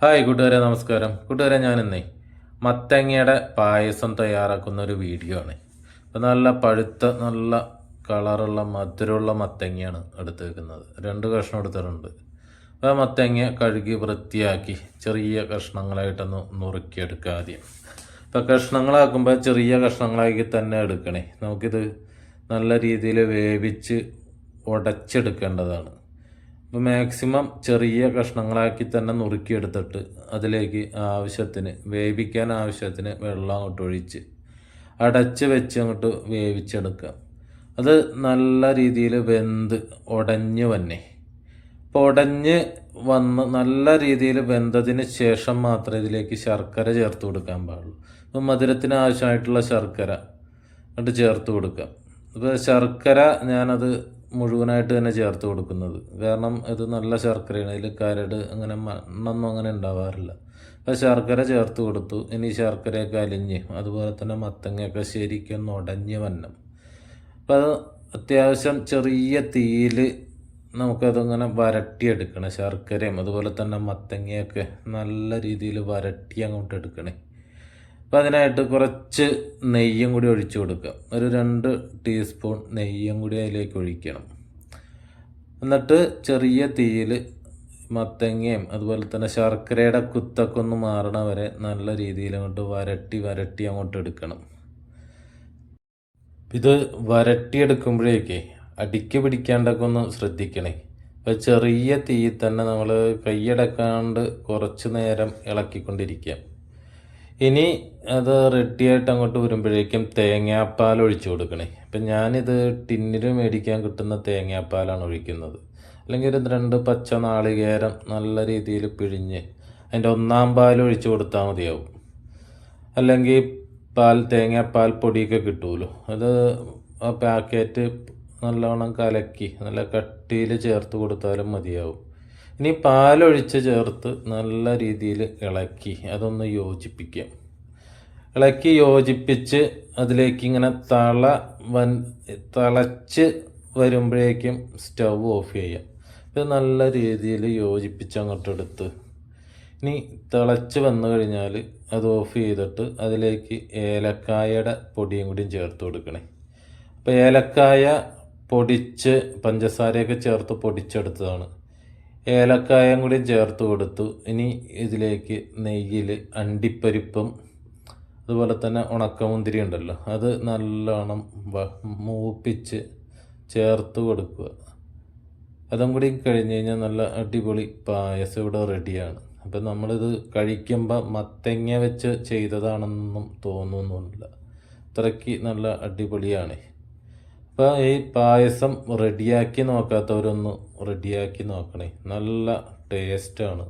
Hi കൂട്ടുകാരെ, നമസ്കാരം. കൂട്ടുകാരെ, ഞാനിന്നേ മത്തങ്ങയുടെ പായസം തയ്യാറാക്കുന്ന ഒരു വീഡിയോ ആണ്. അപ്പോൾ നല്ല പഴുത്ത നല്ല കളറുള്ള മധുരമുള്ള മത്തങ്ങയാണ് എടുത്ത് വെക്കുന്നത്. 2 കഷ്ണം എടുത്തിട്ടുണ്ട്. അപ്പോൾ ആ മത്തങ്ങ കഴുകി വൃത്തിയാക്കി ചെറിയ കഷ്ണങ്ങളായിട്ടൊന്ന് നുറുക്കിയെടുക്കുക ആദ്യം. അപ്പോൾ കഷ്ണങ്ങളാക്കുമ്പോൾ ചെറിയ കഷ്ണങ്ങളാക്കി തന്നെ എടുക്കണേ. നമുക്കിത് നല്ല രീതിയിൽ വേവിച്ച് ഉടച്ചെടുക്കേണ്ടതാണ്. അപ്പോൾ മാക്സിമം ചെറിയ കഷ്ണങ്ങളാക്കി തന്നെ നുറുക്കിയെടുത്തിട്ട് അതിലേക്ക് വേവിക്കാൻ ആവശ്യത്തിന് വെള്ളം അങ്ങോട്ട് ഒഴിച്ച് അടച്ച് വെച്ച് അങ്ങോട്ട് വേവിച്ചെടുക്കുക. അത് നല്ല രീതിയിൽ വെന്ത് ഉടഞ്ഞ് വന്നെ. അപ്പോൾ ഉടഞ്ഞ് വന്ന് നല്ല രീതിയിൽ വെന്തതിന് ശേഷം മാത്രമേ ഇതിലേക്ക് ശർക്കര ചേർത്ത് കൊടുക്കാൻ പാടുള്ളൂ. അപ്പോൾ മധുരത്തിന് ആവശ്യമായിട്ടുള്ള ശർക്കര അങ്ങോട്ട് ചേർത്ത് കൊടുക്കുക. അപ്പോൾ ശർക്കര ഞാനത് മുഴുവനായിട്ട് തന്നെ ചേർത്ത് കൊടുക്കുന്നത്. കാരണം ഇത് നല്ല ശർക്കരയാണ്, അതിൽ കരട് അങ്ങനെ മണ്ണൊന്നും അങ്ങനെ ഉണ്ടാവാറില്ല. അപ്പോൾ ശർക്കര ചേർത്ത് കൊടുത്തു. ഇനി ശർക്കരയൊക്കെ അലിഞ്ഞ് അതുപോലെ തന്നെ മത്തങ്ങയൊക്കെ ശരിക്കും ഉടഞ്ഞ് വന്നം. അപ്പോൾ അത് അത്യാവശ്യം ചെറിയ തീയിൽ നമുക്കതങ്ങനെ വരട്ടിയെടുക്കണം. ശർക്കരയും അതുപോലെ തന്നെ മത്തങ്ങയൊക്കെ നല്ല രീതിയിൽ വരട്ടി അങ്ങോട്ട് എടുക്കണേ. അപ്പോൾ അതിനായിട്ട് കുറച്ച് നെയ്യും കൂടി ഒഴിച്ചു കൊടുക്കുക. ഒരു 2 ടീസ്പൂൺ നെയ്യും കൂടി അതിലേക്ക് ഒഴിക്കണം. എന്നിട്ട് ചെറിയ തീയിൽ മത്തങ്ങയും അതുപോലെ തന്നെ ശർക്കരയുടെ കുത്തൊക്കെ ഒന്ന് മാറണ വരെ നല്ല രീതിയിൽ അങ്ങോട്ട് വരട്ടി അങ്ങോട്ട് എടുക്കണം. ഇത് വരട്ടിയെടുക്കുമ്പോഴേക്കേ അടിക്ക് പിടിക്കാണ്ടൊക്കെ ഒന്ന് ശ്രദ്ധിക്കണേ. അപ്പോൾ ചെറിയ തീയിൽ തന്നെ നമ്മൾ കൈയടക്കാണ്ട് കുറച്ച് നേരം ഇളക്കിക്കൊണ്ടിരിക്കുക. ഇനി അത് റെഡിയായിട്ട് അങ്ങോട്ട് വരുമ്പോഴേക്കും തേങ്ങാപ്പാൽ ഒഴിച്ചു കൊടുക്കണേ. അപ്പം ഞാനിത് ടിന്നിൽ മേടിക്കാൻ കിട്ടുന്ന തേങ്ങാപ്പാലാണ് ഒഴിക്കുന്നത്. അല്ലെങ്കിൽ ഒരു 2 പച്ച നാളികേരം നല്ല രീതിയിൽ പിഴിഞ്ഞ് അതിൻ്റെ 1/4 പാൽ ഒഴിച്ചു കൊടുത്താൽ മതിയാവും. അല്ലെങ്കിൽ തേങ്ങാപ്പാൽ പൊടിയൊക്കെ കിട്ടുമല്ലോ, അത് ആ പാക്കറ്റ് നല്ലോണം കലക്കി നല്ല കട്ടിയിൽ ചേർത്ത് കൊടുത്താലും മതിയാവും. ഇനി പാലൊഴിച്ച് ചേർത്ത് നല്ല രീതിയിൽ ഇളക്കി അതൊന്ന് യോജിപ്പിക്കാം. ഇളക്കി യോജിപ്പിച്ച് അതിലേക്ക് ഇങ്ങനെ തിളച്ച് വരുമ്പോഴേക്കും സ്റ്റൗ ഓഫ് ചെയ്യാം. ഇത് നല്ല രീതിയിൽ യോജിപ്പിച്ച് അങ്ങോട്ടെടുത്ത് ഇനി തിളച്ച് വന്നു കഴിഞ്ഞാൽ അത് ഓഫ് ചെയ്തിട്ട് അതിലേക്ക് ഏലക്കായയുടെ പൊടിയും കൂടിയും ചേർത്ത് കൊടുക്കണേ. അപ്പോൾ ഏലക്കായ പൊടിച്ച് പഞ്ചസാരയൊക്കെ ചേർത്ത് പൊടിച്ചെടുത്തതാണ്. ഏലക്കായം കൂടി ചേർത്ത് കൊടുത്തു. ഇനി ഇതിലേക്ക് നെയ്യിൽ അണ്ടിപ്പരിപ്പും അതുപോലെ തന്നെ ഉണക്കമുന്തിരി ഉണ്ടല്ലോ, അത് നല്ലോണം മൂപ്പിച്ച് ചേർത്ത് കൊടുക്കുക. അതും കൂടി കഴിഞ്ഞ് കഴിഞ്ഞാൽ നല്ല അടിപൊളി പായസം ഇവിടെ റെഡിയാണ്. അപ്പം നമ്മളിത് കഴിക്കുമ്പോൾ മത്തങ്ങ വെച്ച് ചെയ്തതാണെന്നൊന്നും തോന്നുന്നില്ല. അത്രയ്ക്ക് നല്ല അടിപൊളിയാണ്. അപ്പോൾ ഈ പായസം റെഡിയാക്കി നോക്കാത്തവരൊന്ന് റെഡിയാക്കി നോക്കണേ. നല്ല ടേസ്റ്റാണ്.